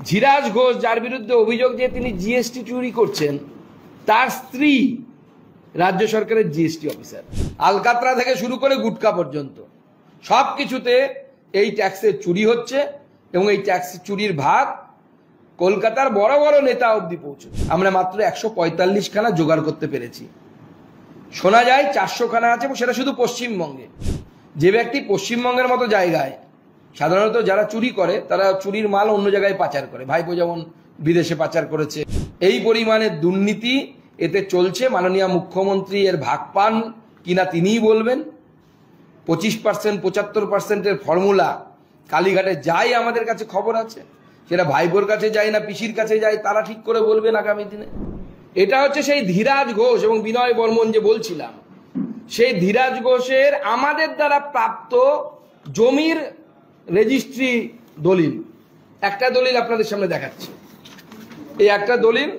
ধীরাজ ঘোষ যার বিরুদ্ধে অভিযোগ যে তিনি জিএসটি চুরি করছেন, তার স্ত্রী রাজ্য সরকারের জিএসটি অফিসার। আলকাতরা থেকে শুরু করে গুটকা পর্যন্ত সব কিছুতে এই ট্যাক্সের চুরি হচ্ছে এবং এই ট্যাক্স চুরির ভাগ কলকাতার বড় বড় নেতা অবধি পৌঁছে। আমরা মাত্র 145 খানা জোগাড় করতে পেরেছি। শোনা যায় 400 খানা আছে, এবং সেটা শুধু পশ্চিমবঙ্গে। যে ব্যক্তি পশ্চিমবঙ্গের মতো জায়গায় সাধারণত যারা চুরি করে তারা চুরির মাল অন্য জায়গায় পাচার করে, ভাইপো যেমন বিদেশে পাচার করেছে, এই পরিমাণে দুর্নীতি এতে চলছে। মাননীয় মুখ্যমন্ত্রী এর ভাগ পান কিনা তিনিই বলবেন। 25% 75%-এর ফর্মুলা কালীঘাটে যাই আমাদের কাছে খবর আছে, সেটা ভাইপোর কাছে যায় না পিসির কাছে যায়, তারা ঠিক করে বলবেন আগামী দিনে। এটা হচ্ছে সেই ধীরাজ ঘোষ এবং বিনয় বর্মন যে বলছিলাম, সেই ধীরাজ ঘোষের আমাদের দ্বারা প্রাপ্ত জমির রেজিস্ট্রি দলিল। একটা দলিল আপনাদের সামনে দেখাচ্ছি, এই একটা দলিল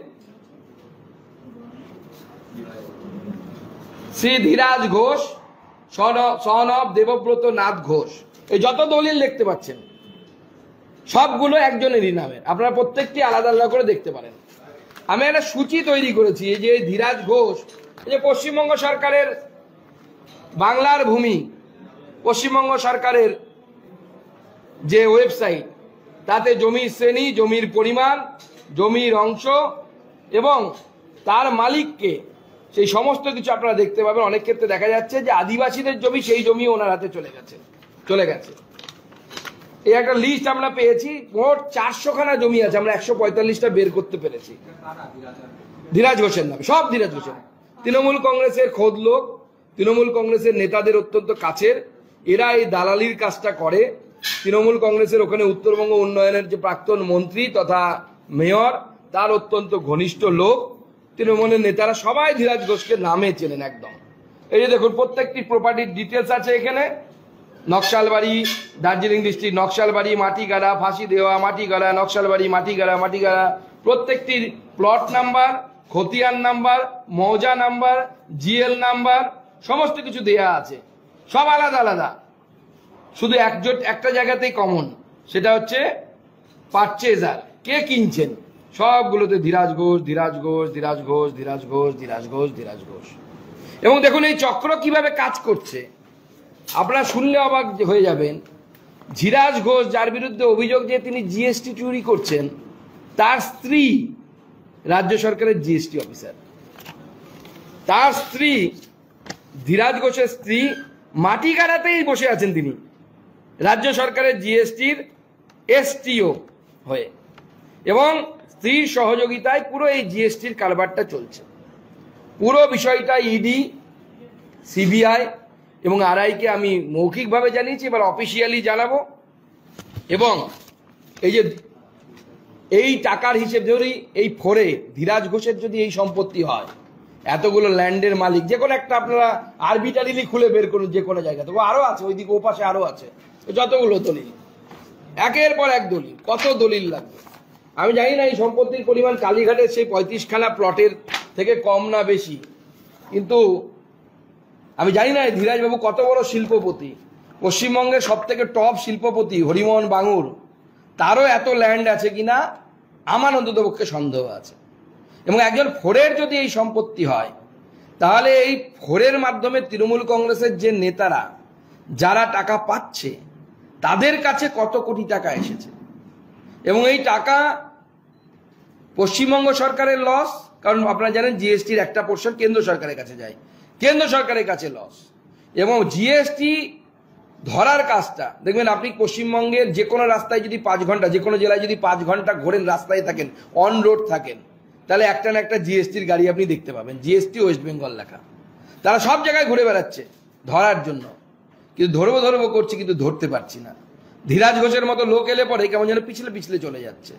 শ্রী ধীরাজ ঘোষ সন অফ দেবব্রত নাথ ঘোষ। এই যত দলিল দেখতে পাচ্ছেন সবগুলো একজনেরই নামের, আপনারা প্রত্যেকটি আলাদা আলাদা করে দেখতে পারেন। আমি একটা সূচি তৈরি করেছি, এই যে ধীরাজ ঘোষ, এই যে পশ্চিমবঙ্গ সরকারের বাংলার ভূমি, পশ্চিমবঙ্গ সরকারের যে ওয়েবসাইট, তাতে জমির শ্রেণী, জমির পরিমাণ, জমির অংশ এবং তার মালিককে, সেই সমস্ত কিছু আপনারা দেখতে পাবেন। অনেক ক্ষেত্রে দেখা যাচ্ছে যে আদিবাসীদের জমি, সেই জমি ওনার হাতে চলে গেছে। এই একটা লিস্ট আমরা পেয়েছি, মোট 400 খানা জমি আছে, আমরা 145টা বের করতে পেরেছি। ধীরাজ ঘোষের নামে, সব ধীরাজ ঘোষের। তৃণমূল কংগ্রেসের খোদ লোক, তৃণমূল কংগ্রেসের নেতাদের অত্যন্ত কাছের, এরা এই দালালির কাজটা করে। তৃণমূল কংগ্রেসের ওখানে উত্তরবঙ্গ উন্নয়নের যে প্রাক্তন মন্ত্রী তথা মেয়র, তার অত্যন্ত ঘনিষ্ঠ লোক। তৃণমূলের নেতারা সবাই ধীরাজ ঘোষকে নামে চেনেন একদম। এই যে দেখুন, প্রত্যেকটি প্রপার্টির ডিটেলস আছে এখানে। নকশালবাড়ি, দার্জিলিং ডিস্ট্রিক্ট, নকশালবাড়ি, মাটিগাড়া, ফাঁসি দেওয়া, মাটিগাড়া, নকশালবাড়ি, মাটিগাড়া, প্রত্যেকটির প্লট নাম্বার, খতিয়ান নাম্বার, মৌজা নাম্বার, জিএল নাম্বার, সমস্ত কিছু দেয়া আছে, সব আলাদা আলাদা। শুধু একটা জায়গাতেই কমন, সেটা হচ্ছে পারচেজার, কে কিনছেন। সবগুলোতে ধীরাজ ঘোষ, ধীরাজ ঘোষ, ধীরাজ ঘোষ, ধীরাজ ঘোষ, ধীরাজ ঘোষ, ধীরাজ ঘোষ। এবং দেখুন এই চক্র কিভাবে কাজ করছে, আপনারা শুনলে অবাক হয়ে যাবেন। ধীরাজ ঘোষ যার বিরুদ্ধে অভিযোগ যে তিনি জিএসটি চুরি করছেন, তার স্ত্রী রাজ্য সরকারের জিএসটি অফিসার। তার স্ত্রী, ধীরাজ ঘোষের স্ত্রী, মাটিগাড়াতেই বসে আছেন তিনি রাজ্য সরকারের জিএসটির এসটিও হয়ে, এবং স্ত্রীর সহযোগিতায় পুরো এই জিএসটির কারবারটা চলছে। পুরো বিষয়টা ইডি, সিবিআই এবং আরআইকে আমি মৌখিকভাবে জানিয়েছি, এবার অফিসিয়ালি জানাবো। এবং এই যে এই টাকার হিসেব, ধরি এই ফোরে ধীরাজ ঘোষের যদি এই সম্পত্তি হয়, এতগুলো ল্যান্ডের মালিক, যে কোনো একটা আপনারা আরবিটারিলি খুলে বের করুন যে কোনো জায়গা থেকে, আরো আছে ওইদিকে, ও পাশে আরো আছে, যতগুলো দলিল, একের পর এক দলিল, কত দলিল লাগবে আমি জানি না। এই সম্পত্তির পরিমাণ কালীঘাটের সেই 35 খানা প্লটের থেকে কম না বেশি, কিন্তু আমি জানি না ধীরাজবাবু কত বড় শিল্পপতি। পশ্চিমবঙ্গের সব থেকে টপ শিল্পপতি হরিমোহন বাঙুর, তারও এত ল্যান্ড আছে কিনা আমার অন্তত পক্ষে সন্দেহ আছে। এবং একজন ফোরের যদি এই সম্পত্তি হয়, তাহলে এই ফোরের মাধ্যমে তৃণমূল কংগ্রেসের যে নেতারা যারা টাকা পাচ্ছে, তাদের কাছে কত কোটি টাকা এসেছে। এবং এই টাকা পশ্চিমবঙ্গ সরকারের লস, কারণ আপনারা জানেন জিএসটির একটা পোর্শন কেন্দ্র সরকারের কাছে যায়, কেন্দ্র সরকারের কাছে লস। এবং জিএসটি ধরার কাজটা দেখবেন, আপনি পশ্চিমবঙ্গের যে কোনো রাস্তায় যদি 5 ঘন্টা, যে কোনো জেলায় যদি 5 ঘন্টা ঘোরেন, রাস্তায় থাকেন, অন রোড থাকেন, তাহলে একটা না একটা জিএসটির গাড়ি আপনি দেখতে পাবেন, জিএসটি ওয়েস্ট বেঙ্গল লেখা। তারা সব জায়গায় ঘুরে বেড়াচ্ছে ধরার জন্য, কিন্তু ধরবো করছি, কিন্তু ধরতে পারছি না। ধীরাজ ঘোষের মতো লোক এলে পরে কেমন যেন পিছলে চলে যাচ্ছে।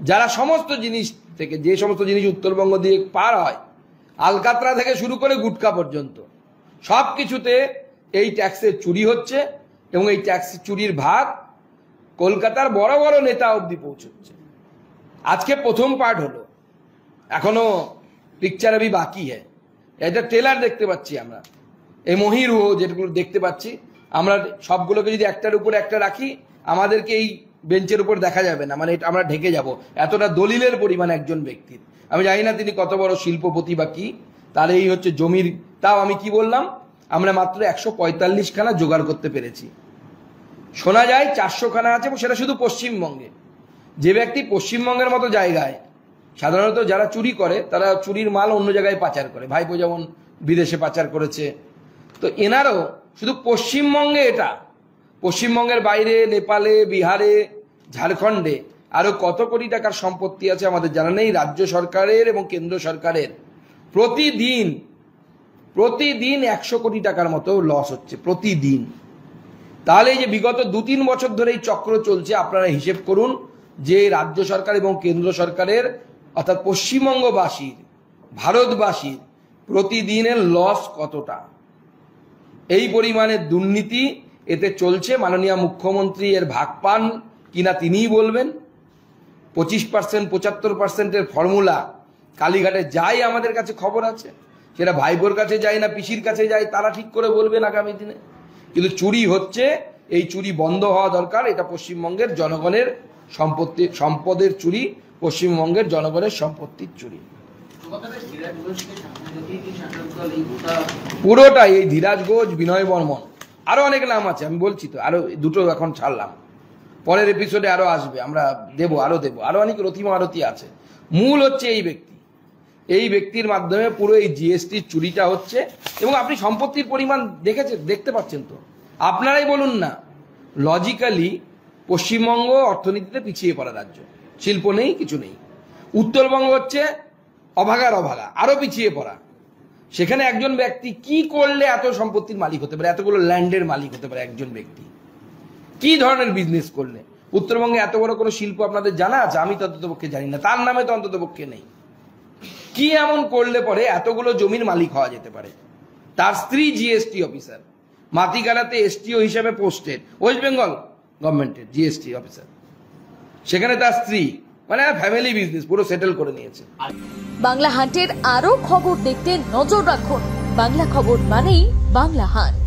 যারা সমস্ত জিনিস থেকে, যে সমস্ত জিনিস উত্তরবঙ্গ দিয়ে পার হয়, আলকাতরা থেকে শুরু করে গুটকা পর্যন্ত সব কিছুতে এই ট্যাক্সের চুরি হচ্ছে, এবং এই ট্যাক্স চুরির ভাগ কলকাতার বড় বড় নেতা অবধি পৌঁছচ্ছে। আজকে প্রথম পার্ট হলো, এখনো পিকচার আবি বাকি হ্যাঁ। এটা ট্রেলার দেখতে পাচ্ছি আমরা, এই মহিরুহ যেগুলো দেখতে পাচ্ছি আমরা, সবগুলোকে যদি একটার উপরে একটা রাখি, আমাদেরকে এই বেঞ্চের উপর দেখা যাবে না, মানে আমরা ঢেকে যাব, এতটা দলিলের পরিমাণ একজন ব্যক্তির। আমি জানি না তিনি কত বড় শিল্পপতি বা কি, তার এই হচ্ছে জমির। তাও আমি কি বললাম, আমরা মাত্র 145 খানা জোগাড় করতে পেরেছি। শোনা যায় 400 খানা আছে, সেটা শুধু পশ্চিমবঙ্গে। যে ব্যক্তি পশ্চিমবঙ্গের মতো জায়গায়, সাধারণত যারা চুরি করে তারা চুরির মাল অন্য জায়গায় পাচার করে, ভাইপো যেমন বিদেশে পাচার করেছে, তো এনারও শুধু পশ্চিমবঙ্গে, এটা পশ্চিমবঙ্গের বাইরে নেপালে, বিহারে, ঝাড়খণ্ডে আরো কত কোটি টাকার সম্পত্তি আছে আমাদের জানা নেই। রাজ্য সরকারের এবং কেন্দ্র সরকারের প্রতিদিন 100 কোটি টাকার মতো লস হচ্ছে প্রতিদিন। তাহলে এই যে বিগত 2-3 বছর ধরে এই চক্র চলছে, আপনারা হিসেব করুন যে রাজ্য সরকার এবং কেন্দ্র সরকারের অর্থাৎ পশ্চিমবঙ্গবাসীর, ভারতবাসীর প্রতিদিনের লস কতটা। এই পরিমাণে দুর্নীতি এতে চলছে। মাননীয় মুখ্যমন্ত্রী এর ভাগ পান কিনা তিনিই বলবেন। 25%, 75%-এর ফর্মুলা কালীঘাটে যায়, আমাদের কাছে খবর আছে। সেটা ভাইবোর কাছে যায় না পিসির কাছে যায়, তারা ঠিক করে বলবেন আগামী দিনে। কিন্তু চুরি হচ্ছে, এই চুরি বন্ধ হওয়া দরকার। এটা পশ্চিমবঙ্গের জনগণের সম্পদের চুরি, পশ্চিমবঙ্গের জনগণের সম্পত্তির চুরি পুরোটাই। এই ধীরাজ ঘোষ, বিনয় বর্মন, আরো অনেক নাম আছে, আমি বলছি তো, আরো দুটো এখন ছাড়লাম, পরের এপিসোডে আরো আসবে, আমরা দেবো, আরো অনেক রথিমা আরতি আছে। মূল হচ্ছে এই ব্যক্তির মাধ্যমে পুরো এই জিএসটি চুরিটা হচ্ছে। এবং আপনি সম্পত্তির পরিমাণ দেখতে পাচ্ছেন তো, আপনারাই বলুন না, লজিক্যালি পশ্চিমবঙ্গ অর্থনীতিতে পিছিয়ে পড়া রাজ্য, শিল্প নেই, কিছু নেই। উত্তরবঙ্গ হচ্ছে অভাগার অভাগা, আরো পিছিয়ে পড়া। সেখানে একজন ব্যক্তি কি করলে এত সম্পত্তির মালিক হতে পারে, এতগুলো ল্যান্ডের মালিক হতে পারে একজন ব্যক্তি, কি ধরনের বিজনেস করলে? উত্তরবঙ্গে এত বড় কোনো শিল্প আপনাদের জানা আছে? আমি তো অন্ততপক্ষে জানি না, তার নামে তো অন্ততপক্ষে নেই। কি এমন করলে পরে এতগুলো জমির মালিক হওয়া যেতে পারে? তার স্ত্রী জিএসটি অফিসার, মাটিগাড়াতে এসটিও হিসেবে পোস্টেড, ওয়েস্ট বেঙ্গল গভর্নমেন্টের জিএসটি অফিসার, সেখানে তার স্ত্রী, মানে ফ্যামিলি বিজনেস পুরো সেটেল করে নিয়েছে। বাংলা হান্টের আরো খবর দেখতে নজর রাখুন। বাংলা খবর মানেই বাংলা হান্ট।